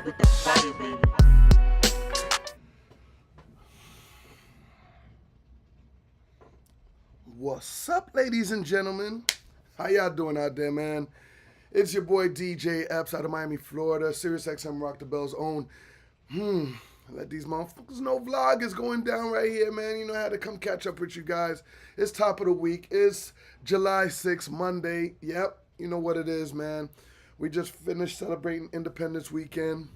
with the fire, baby. What's up, ladies and gentlemen? How y'all doing out there, man? It's your boy DJ Epps out of Miami, Florida. Sirius XM Rock the Bell's own. Let these motherfuckers know vlog is going down right here, man. You know how to come catch up with you guys. It's top of the week. It's July 6th, Monday. Yep, you know what it is, man. We just finished celebrating Independence Weekend.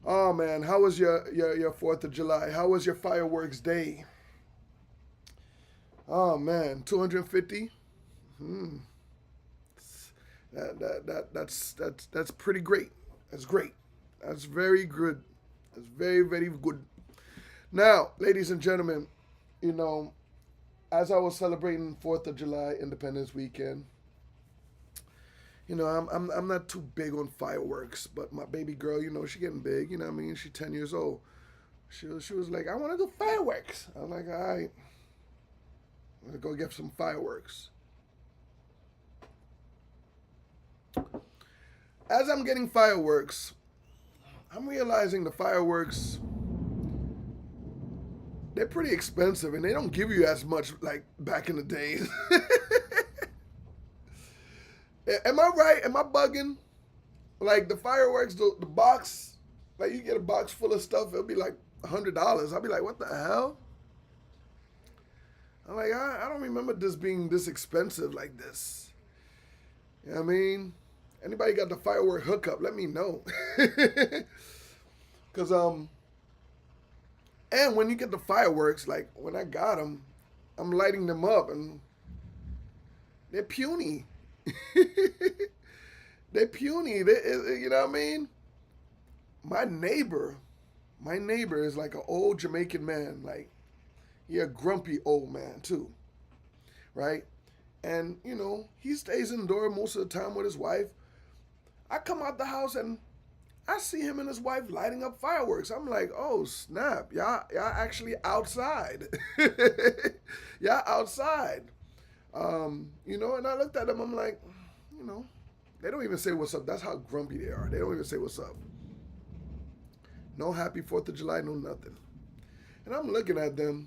Oh, man, how was your 4th of July? How was your fireworks day? Oh, man, 250? That's pretty great. That's great. That's very good. That's very, very good. Now, ladies and gentlemen, you know, as I was celebrating 4th of July, Independence Weekend, you know, I'm not too big on fireworks, but my baby girl, you know, she getting big, you know what I mean? She's 10 years old. She was like, I want to do fireworks. I'm like, all right, I'm going to go get some fireworks. As I'm getting fireworks, I'm realizing the fireworks, they're pretty expensive and they don't give you as much like back in the days. Am I right? Am I bugging? Like the fireworks, the box, like you get a box full of stuff, it'll be like $100. I'll be like, what the hell? I'm like, I don't remember this being this expensive like this. You know what I mean? Anybody got the firework hookup, let me know. Because, and when you get the fireworks, like when I got them, I'm lighting them up and they're puny. They're puny. You know what I mean? My neighbor is like an old Jamaican man. Like, he a grumpy old man too. Right? And, you know, he stays indoors most of the time with his wife. I come out the house and I see him and his wife lighting up fireworks. I'm like, oh snap, y'all actually outside. Y'all outside. You know, and I looked at them, I'm like, you know, they don't even say what's up. That's how grumpy they are. They don't even say what's up. No happy 4th of July, no nothing. And I'm looking at them,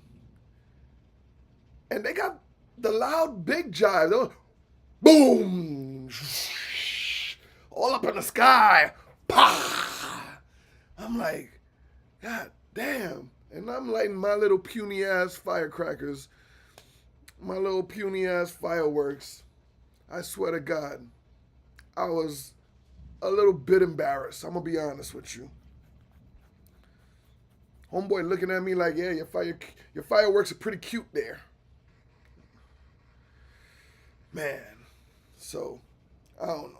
and they got the loud big jive. They're, boom! All up in the sky. Pah! I'm like, God damn. And I'm lighting my little puny ass firecrackers, my little puny ass fireworks. I swear to God, I was a little bit embarrassed. I'm going to be honest with you. Homeboy looking at me like, yeah, your fireworks are pretty cute there. Man, so, I don't know.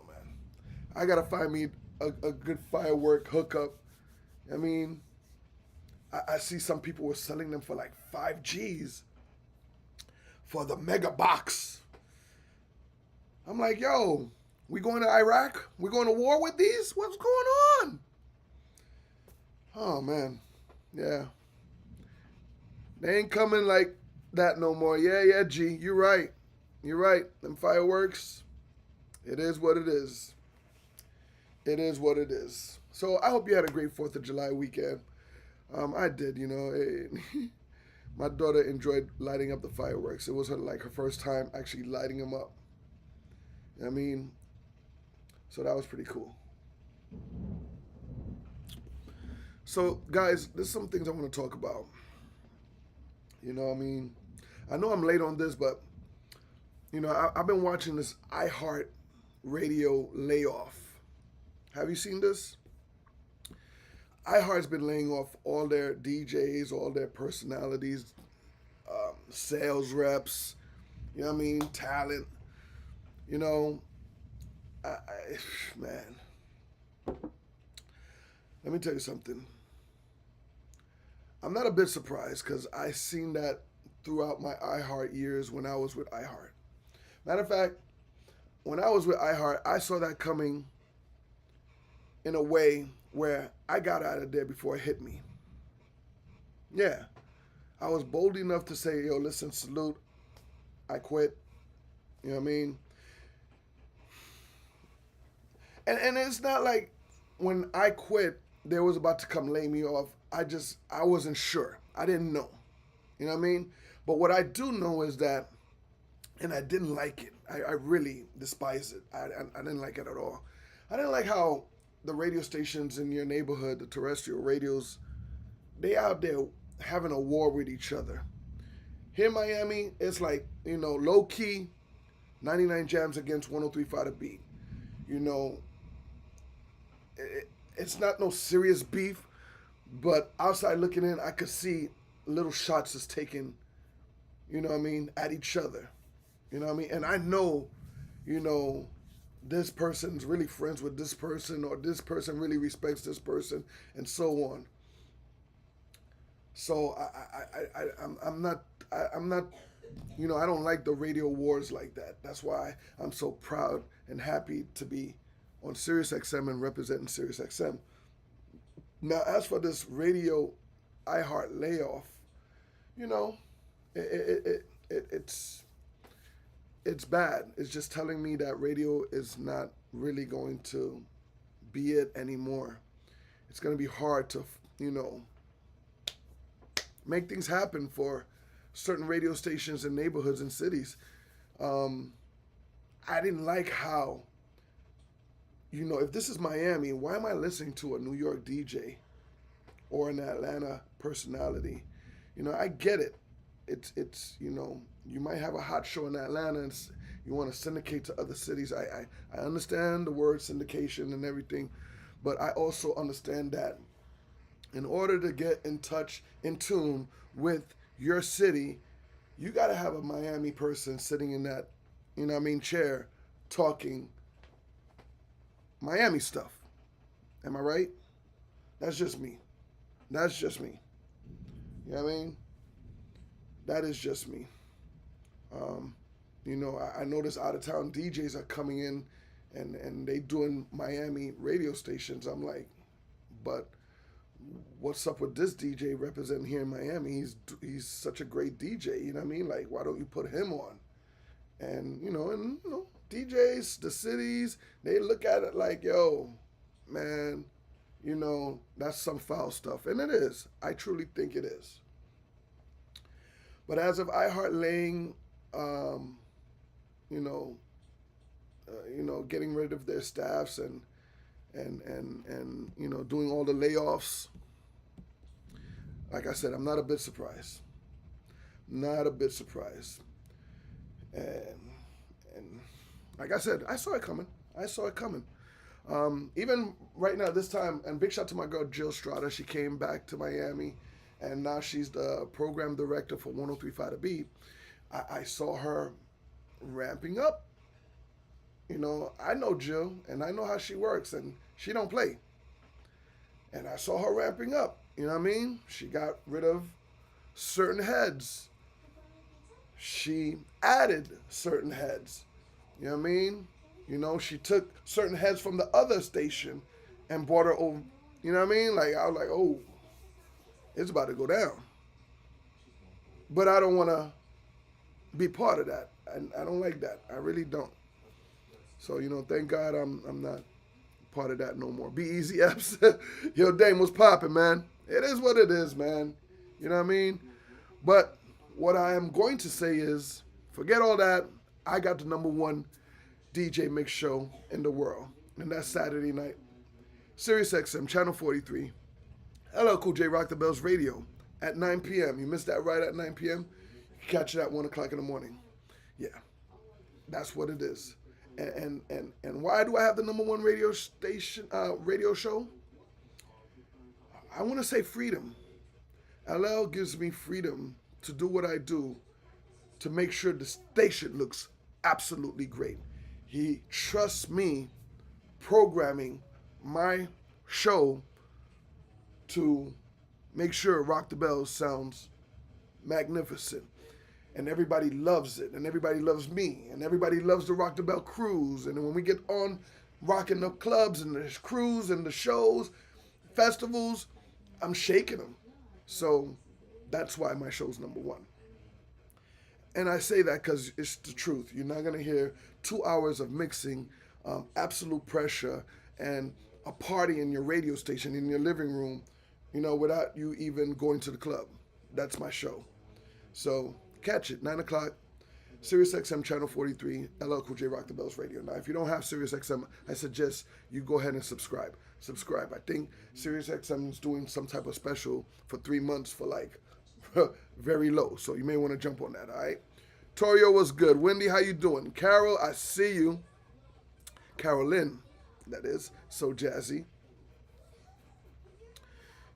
I gotta find me a good firework hookup. I mean, I see some people were selling them for like 5 G's for the mega box. I'm like, yo, we going to Iraq? We going to war with these? What's going on? Oh man, yeah. They ain't coming like that no more. Yeah, G, you're right. You're right. Them fireworks, it is what it is. It is what it is. So I hope you had a great 4th of July weekend. I did, you know. My daughter enjoyed lighting up the fireworks. It was her first time actually lighting them up. I mean, so that was pretty cool. So, guys, there's some things I want to talk about. You know, I mean, I know I'm late on this, but, you know, I've been watching this iHeart radio layoff. Have you seen this? iHeart's been laying off all their DJs, all their personalities, sales reps, you know what I mean, talent. You know, man, let me tell you something. I'm not a bit surprised because I seen that throughout my iHeart years when I was with iHeart. Matter of fact, when I was with iHeart, I saw that coming in a way where I got out of there before it hit me. Yeah. I was bold enough to say, yo, listen, salute. I quit. You know what I mean? And it's not like when I quit, they was about to come lay me off. I wasn't sure. I didn't know. You know what I mean? But what I do know is that, and I didn't like it. I really despise it. I didn't like it at all. I didn't like how the radio stations in your neighborhood, the terrestrial radios, they out there having a war with each other. Here in Miami, it's like, low key 99 Jams against 103.5 The Beat. You know, it's not no serious beef, but outside looking in, I could see little shots is taken, at each other. You know what I mean? And I know, you know, this person's really friends with this person, or this person really respects this person, and so on. So I'm not, I don't like the radio wars like that. That's why I'm so proud and happy to be on Sirius XM and representing Sirius XM. Now, as for this radio iHeart layoff, you know, it, it, it, it's bad. It's just telling me that radio is not really going to be it anymore. It's going to be hard to, you know, make things happen for certain radio stations in neighborhoods and cities. Um, I didn't like how, if this is Miami, why am I listening to a New York DJ or an Atlanta personality? I get it. It's you might have a hot show in Atlanta and you want to syndicate to other cities. I understand the word syndication and everything, but I also understand that in order to get in touch, in tune with your city, you got to have a Miami person sitting in that, chair talking Miami stuff. Am I right? That's just me. That's just me. You know what I mean? That is just me. Um, I notice out of town DJs are coming in and they doing Miami radio stations. I'm like, but what's up with this DJ representing here in Miami? He's such a great DJ. You know what I mean? Like, why don't you put him on? And DJs, the cities, they look at it like, yo, man, that's some foul stuff. And it is. I truly think it is. But as of iHeart laying, you know, getting rid of their staffs and doing all the layoffs, like I said, I'm not a bit surprised. Not a bit surprised. And like I said, I saw it coming. I saw it coming. Even right now, this time, and big shout to my girl Jill Strada. She came back to Miami, and now she's the program director for 103.5 The Beat. I saw her ramping up. I know Jill, and I know how she works, and she don't play. And I saw her ramping up. You know what I mean? She got rid of certain heads. She added certain heads. You know what I mean? She took certain heads from the other station and brought her over. You know what I mean? Like, I was like, oh, it's about to go down. But I don't want to be part of that. I don't like that. I really don't. So, thank God I'm not part of that no more. Be easy, Epps. Your Dame was popping, man. It is what it is, man. You know what I mean? But what I am going to say is, forget all that. I got the number one DJ mix show in the world. And that's Saturday night. Sirius XM, Channel 43. Hello, Cool J Rock the Bells Radio at 9 p.m. You missed that right at 9 p.m.? You can catch it at 1 o'clock in the morning. Yeah, that's what it is. And why do I have the number one radio show? I want to say freedom. LL gives me freedom to do what I do to make sure the station looks absolutely great. He trusts me programming my show to make sure Rock the Bells sounds magnificent. And everybody loves it, and everybody loves me, and everybody loves the Rock the Bell cruise. And when we get on rocking the clubs and the cruise and the shows, festivals, I'm shaking them. So that's why my show's number one. And I say that because it's the truth. You're not going to hear 2 hours of mixing, absolute pressure, and a party in your radio station, in your living room, without you even going to the club. That's my show. So catch it, 9 o'clock, Sirius XM Channel 43, LL Cool J Rock the Bells Radio. Now, if you don't have Sirius XM, I suggest you go ahead and subscribe. Subscribe. I think Sirius XM is doing some type of special for 3 months for like very low. So you may want to jump on that, all right? Torio was good. Wendy, how you doing? Carol, I see you. Carolyn, that is. So jazzy.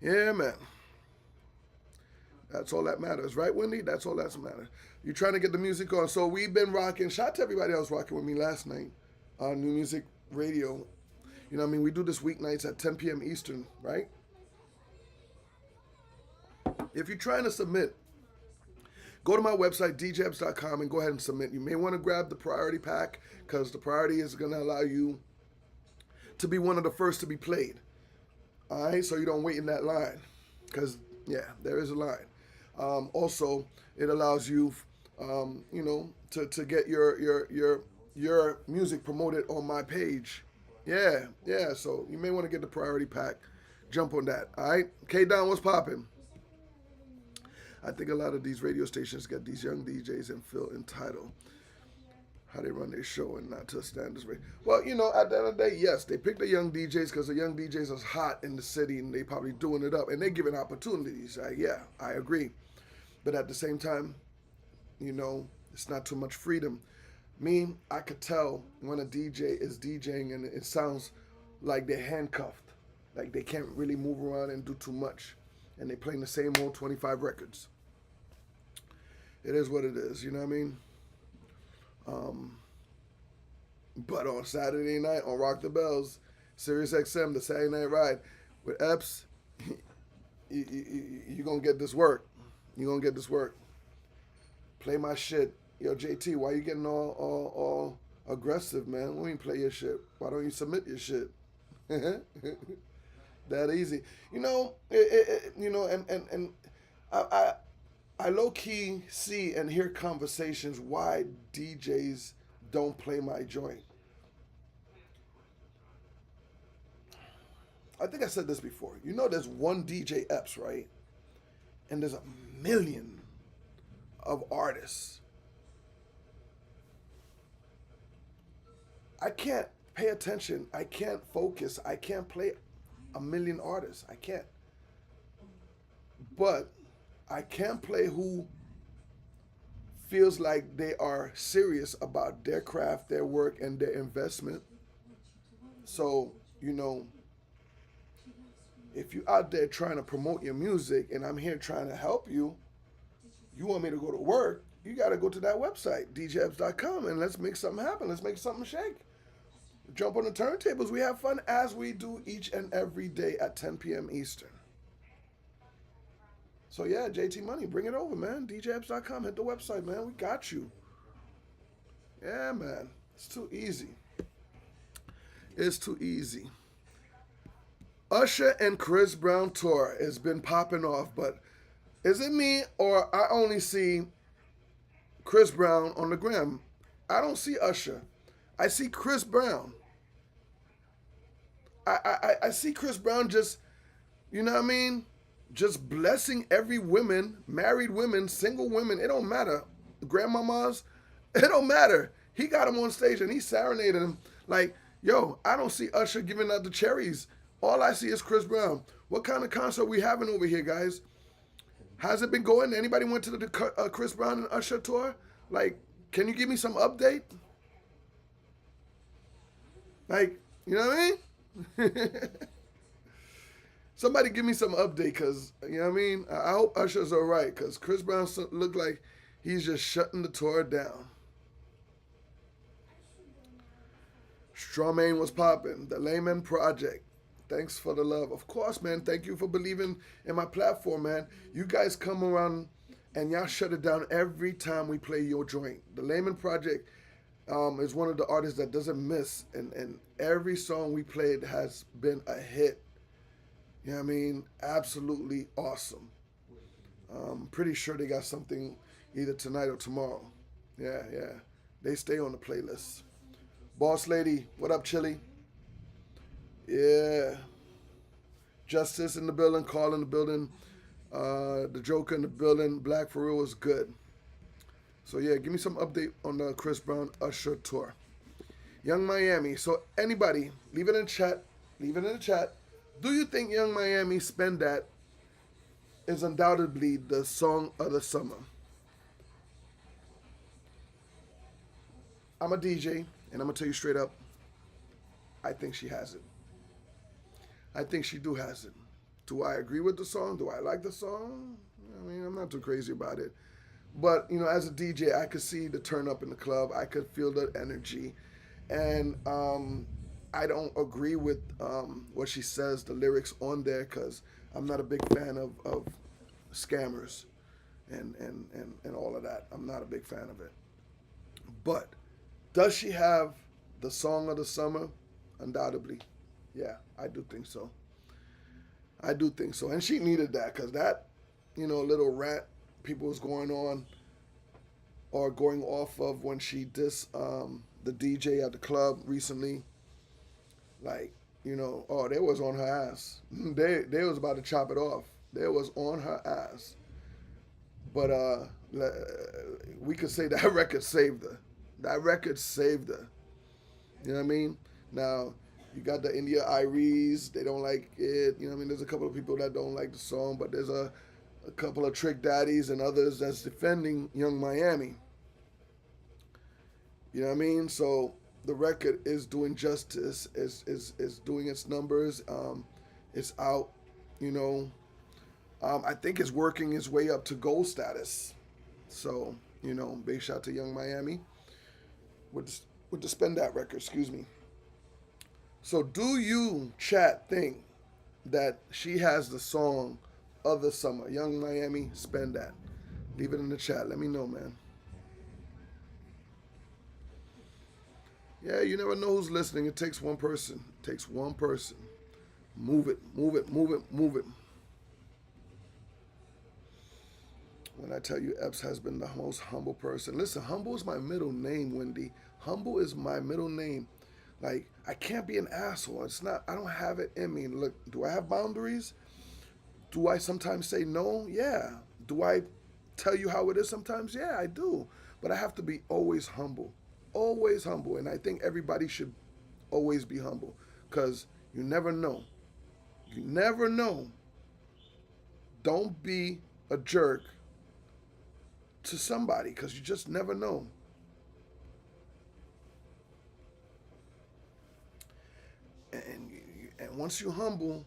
Yeah, man. That's all that matters, right, Wendy? That's all that matters. You're trying to get the music on. So we've been rocking. Shout out to everybody else rocking with me last night on New Music Radio. You know what I mean? We do this weeknights at 10 p.m. Eastern, right? If you're trying to submit, go to my website, djebs.com, and go ahead and submit. You may want to grab the priority pack because the priority is going to allow you to be one of the first to be played. All right? So you don't wait in that line because, yeah, there is a line. Also, it allows you, to get your music promoted on my page. Yeah. So you may want to get the priority pack. Jump on that. All right. K-Don, what's popping? I think a lot of these radio stations get these young DJs and feel entitled how they run their show and not to a standards rate. Well, at the end of the day, yes, they pick the young DJs because the young DJs are hot in the city and they probably doing it up and they're giving opportunities. Yeah, I agree. But at the same time, it's not too much freedom. Me, I could tell when a DJ is DJing and it sounds like they're handcuffed, like they can't really move around and do too much, and they're playing the same old 25 records. It is what it is, you know what I mean? But on Saturday night on Rock the Bells, Sirius XM, the Saturday Night Ride with Epps, you're going to get this work. You're going to get this work. Play my shit. Yo, JT, why you getting all aggressive, man? We ain't play your shit. Why don't you submit your shit? That easy. And I low-key see and hear conversations why DJs don't play my joint. I think I said this before. There's one DJ Epps, right? And there's a million of artists. I can't pay attention. I can't focus. I can't play a million artists. I can't. But I can play who feels like they are serious about their craft, their work, and their investment. So, if you're out there trying to promote your music and I'm here trying to help you, you want me to go to work, you got to go to that website, djebs.com, and let's make something happen. Let's make something shake. Jump on the turntables. We have fun as we do each and every day at 10 p.m. Eastern. So, yeah, JT Money, bring it over, man. djebs.com. Hit the website, man. We got you. Yeah, man. It's too easy. It's too easy. Usher and Chris Brown tour has been popping off, but is it me or I only see Chris Brown on the gram? I don't see Usher. I see Chris Brown. I see Chris Brown just, just blessing every woman, married women, single women. It don't matter. Grandmamas, it don't matter. He got him on stage and he serenaded him like, yo, I don't see Usher giving out the cherries. All I see is Chris Brown. What kind of concert we having over here, guys? How's it been going? Anybody went to the Chris Brown and Usher tour? Like, can you give me some update? Like, you know what I mean? Somebody give me some update, because, you know what I mean? I hope Usher's all right, because Chris Brown looked like he's just shutting the tour down. Strawman was popping. The Layman Project. Thanks for the love. Of course, man. Thank you for believing in my platform, man. You guys come around and y'all shut it down every time we play your joint. The Layman Project is one of the artists that doesn't miss. And every song we played has been a hit. You know what I mean? Absolutely awesome. Pretty sure they got something either tonight or tomorrow. Yeah. They stay on the playlist. Boss Lady, what up, Chili? Yeah. Justice in the building, Carl in the building, the Joker in the building. Black for real was good. So yeah, give me some update on the Chris Brown Usher tour. Young Miami. So anybody, leave it in the chat. Leave it in the chat. Do you think Young Miami Spend That is undoubtedly the song of the summer? I'm a DJ, and I'm gonna tell you straight up, I think she has it. I think she do has it. Do I agree with the song? Do I like the song? I mean, I'm not too crazy about it. But as a DJ, I could see the turn up in the club. I could feel the energy, and I don't agree with what she says, the lyrics on there, because I'm not a big fan of scammers and all of that. I'm not a big fan of it. But does she have the song of the summer? Undoubtedly. Yeah, I do think so. I do think so. And she needed that because that, little rant people was going on or going off of when she dissed the DJ at the club recently. Like, oh, they was on her ass. They was about to chop it off. They was on her ass. But we could say that record saved her. That record saved her. You know what I mean? Now, you got the India Iries. They don't like it. You know what I mean? There's a couple of people that don't like the song, but there's a couple of Trick Daddies and others that's defending Young Miami. You know what I mean? So the record is doing justice. Is doing its numbers. It's out. You know, I think it's working its way up to gold status. So big shout to Young Miami with the Spend That record. Excuse me. So do you chat think that she has the song of the summer? Young Miami, Spend That. Leave it in the chat. Let me know, man. Yeah, you never know who's listening. It takes one person. It takes one person. Move it, move it, move it, move it. When I tell you Epps has been the most humble person. Listen, humble is my middle name, Wendy. Humble is my middle name. Like, I can't be an asshole. It's not, I don't have it in me. Look, do I have boundaries? Do I sometimes say no? Yeah. Do I tell you how it is sometimes? Yeah, I do. But I have to be always humble. Always humble. And I think everybody should always be humble. Because you never know. You never know. Don't be a jerk to somebody because you just never know. And once you're humble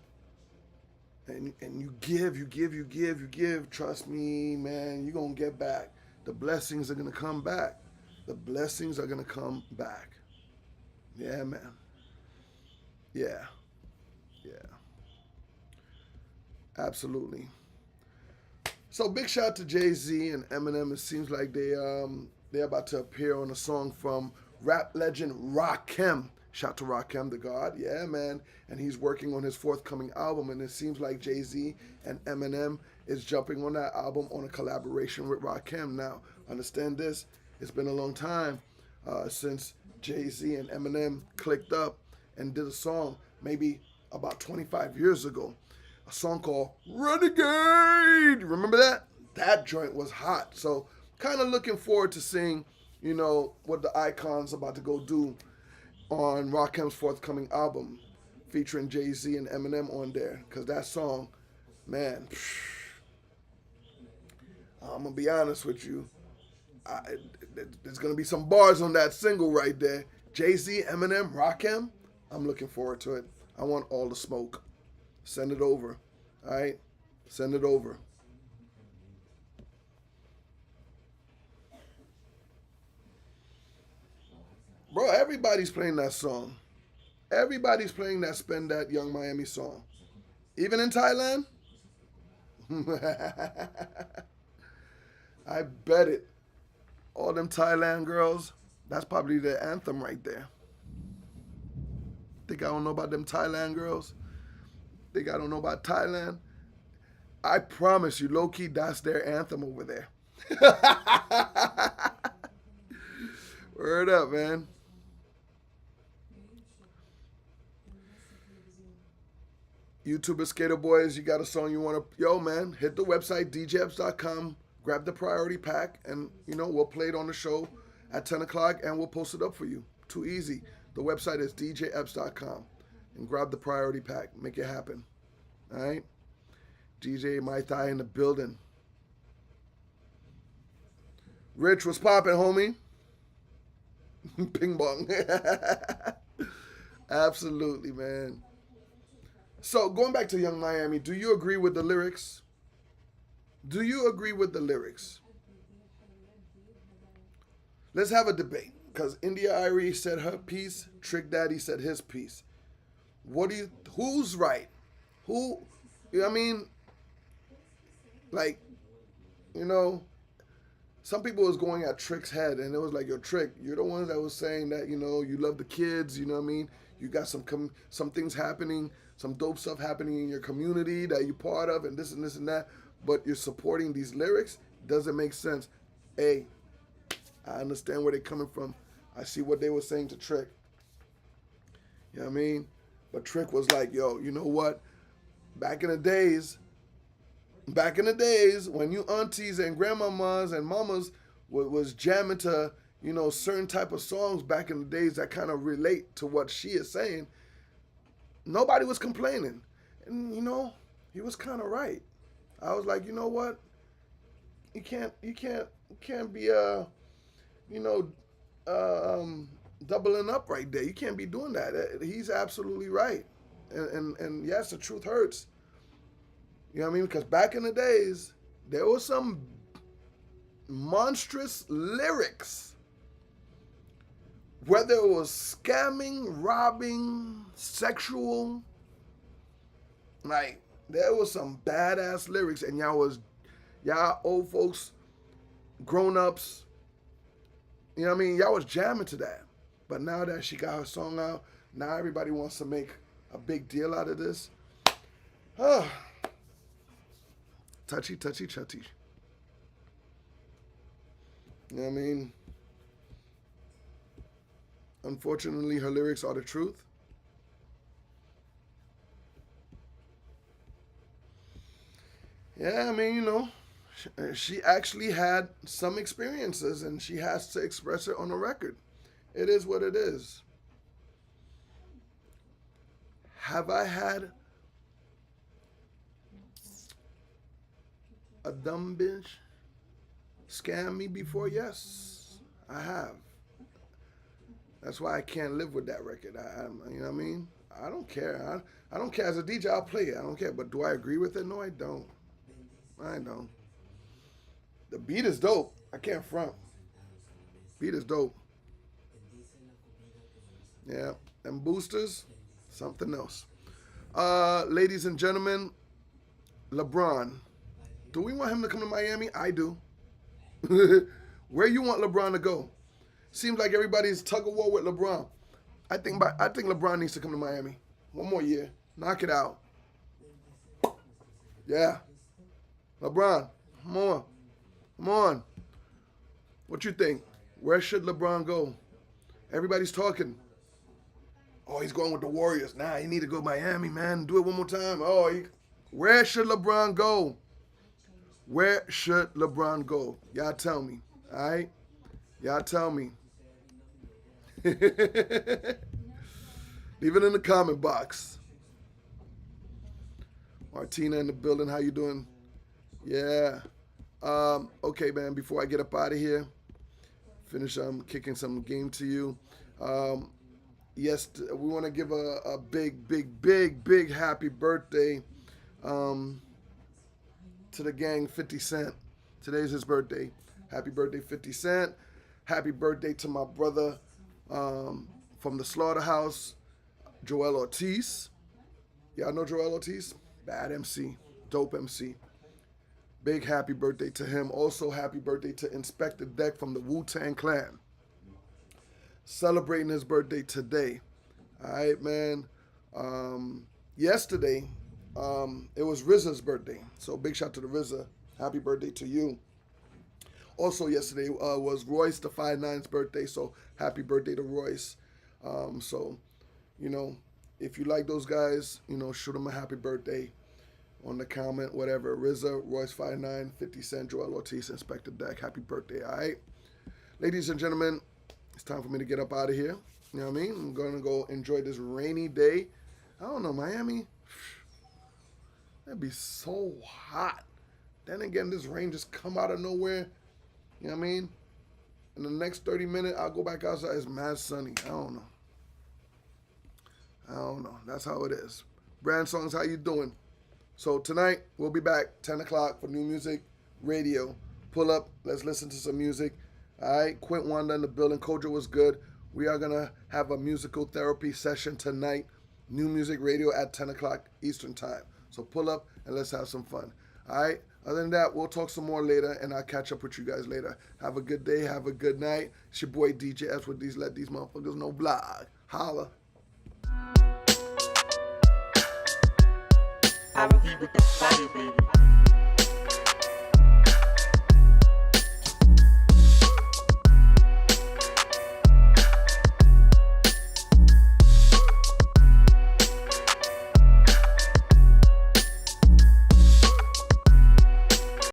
and you give, trust me, man, you're going to get back. The blessings are going to come back. The blessings are going to come back. Yeah, man. Yeah. Yeah. Absolutely. So big shout out to Jay-Z and Eminem. It seems like they're about to appear on a song from rap legend Rakim. Shout out to Rakim the God. Yeah, man. And he's working on his forthcoming album. And it seems like Jay-Z and Eminem is jumping on that album on a collaboration with Rakim. Now, understand this. It's been a long time since Jay-Z and Eminem clicked up and did a song, maybe about 25 years ago. A song called Renegade. Remember that? That joint was hot. So kind of looking forward to seeing, what the Icon's about to go do on Rakim's forthcoming album featuring Jay-Z and Eminem on there. Because that song, man, I'm going to be honest with you. There's going to be some bars on that single right there. Jay-Z, Eminem, Rakim. I'm looking forward to it. I want all the smoke. Send it over. All right? Send it over. Bro, everybody's playing that song. Everybody's playing that Spend That Young Miami song. Even in Thailand? I bet it. All them Thailand girls, that's probably their anthem right there. Think I don't know about them Thailand girls? Think I don't know about Thailand? I promise you, low key, that's their anthem over there. Word up, man. YouTuber Skater Boys, you got a song you want to, yo, man, hit the website, djepps.com, grab the priority pack, and, we'll play it on the show at 10 o'clock, and we'll post it up for you. Too easy. The website is djepps.com, and grab the priority pack. Make it happen. All right? DJ My Thigh in the building. Rich, what's poppin', homie? Ping pong. Absolutely, man. So, going back to Young Miami, do you agree with the lyrics? Do you agree with the lyrics? Let's have a debate. Because India Irie said her piece, Trick Daddy said his piece. Who's right? Who, I mean, like, some people was going at Trick's head, and it was like, yo, Trick, you're the ones that was saying that, you love the kids, you know what I mean? You got some things happening, some dope stuff happening in your community that you're part of, and this and that, but you're supporting these lyrics? Doesn't make sense. Hey, I understand where they're coming from. I see what they were saying to Trick. You know what I mean? But Trick was like, yo, you know what? Back in the days, when you aunties and grandmamas and mamas was jamming to, certain type of songs back in the days that kind of relate to what she is saying, nobody was complaining. And, he was kind of right. I was like, you know what? You can't be, doubling up right there. You can't be doing that. He's absolutely right. And yes, the truth hurts. You know what I mean? Because back in the days, there was some monstrous lyrics. Whether it was scamming, robbing, sexual, like, there was some badass lyrics, and y'all old folks, grown-ups, you know what I mean? Y'all was jamming to that. But now that she got her song out, now everybody wants to make a big deal out of this. Touchy. You know what I mean? Unfortunately, her lyrics are the truth. Yeah, I mean, she actually had some experiences, and she has to express it on the record. It is what it is. Have I had a dumb bitch scam me before? Yes, I have. That's why I can't live with that record. You know what I mean? I don't care. I don't care. As a DJ, I'll play it. I don't care. But do I agree with it? No, I don't. The beat is dope. I can't front. Beat is dope. Yeah. And boosters, something else. Ladies and gentlemen, LeBron. Do we want him to come to Miami? I do. Where you want LeBron to go? Seems like everybody's tug of war with LeBron. I think LeBron needs to come to Miami. One more year. Knock it out. Yeah. LeBron, come on. What you think? Where should LeBron go? Everybody's talking. Oh, he's going with the Warriors. Nah, he need to go to Miami, man. Do it one more time. Where should LeBron go? Where should LeBron go? Y'all tell me. All right? Y'all tell me. Leave it in the comment box. Martina in the building. How you doing? Yeah. Okay, man. Before I get up out of here, finish kicking some game to you. Yes, we want to give a big happy birthday to the gang, 50 Cent. Today's his birthday. Happy birthday, 50 Cent. Happy birthday to my brother from the Slaughterhouse, Joel Ortiz. Y'all know Joel Ortiz? Bad MC, dope MC. Big happy birthday to him. Also, happy birthday to Inspector Deck from the Wu-Tang Clan. Celebrating his birthday today. All right, man. Yesterday, it was RZA's birthday. So big shout to the RZA. Happy birthday to you. Also yesterday was Royce the 5'9's birthday. So happy birthday to Royce. So, If you like those guys, shoot them a happy birthday on the comment, whatever. RZA, Royce59, 50 Cent, Joel Ortiz, Inspector Deck. Happy birthday, all right? Ladies and gentlemen, it's time for me to get up out of here. You know what I mean? I'm going to go enjoy this rainy day. I don't know, Miami, it'd be so hot. Then again, this rain just come out of nowhere. You know what I mean? In the next 30 minutes, I'll go back outside. It's mad sunny. I don't know. That's how it is. Brand Songs, how you doing? So tonight, we'll be back 10 o'clock for New Music Radio. Pull up. Let's listen to some music. All right. Quint Wanda in the building. Kojo was good. We are going to have a musical therapy session tonight. New Music Radio at 10 o'clock Eastern Time. So pull up and let's have some fun. All right. Other than that, we'll talk some more later, and I'll catch up with you guys later. Have a good day. Have a good night. It's your boy DJ Epps with these Let These Motherfuckers Know blog. Holla. I repeat with the fire, baby.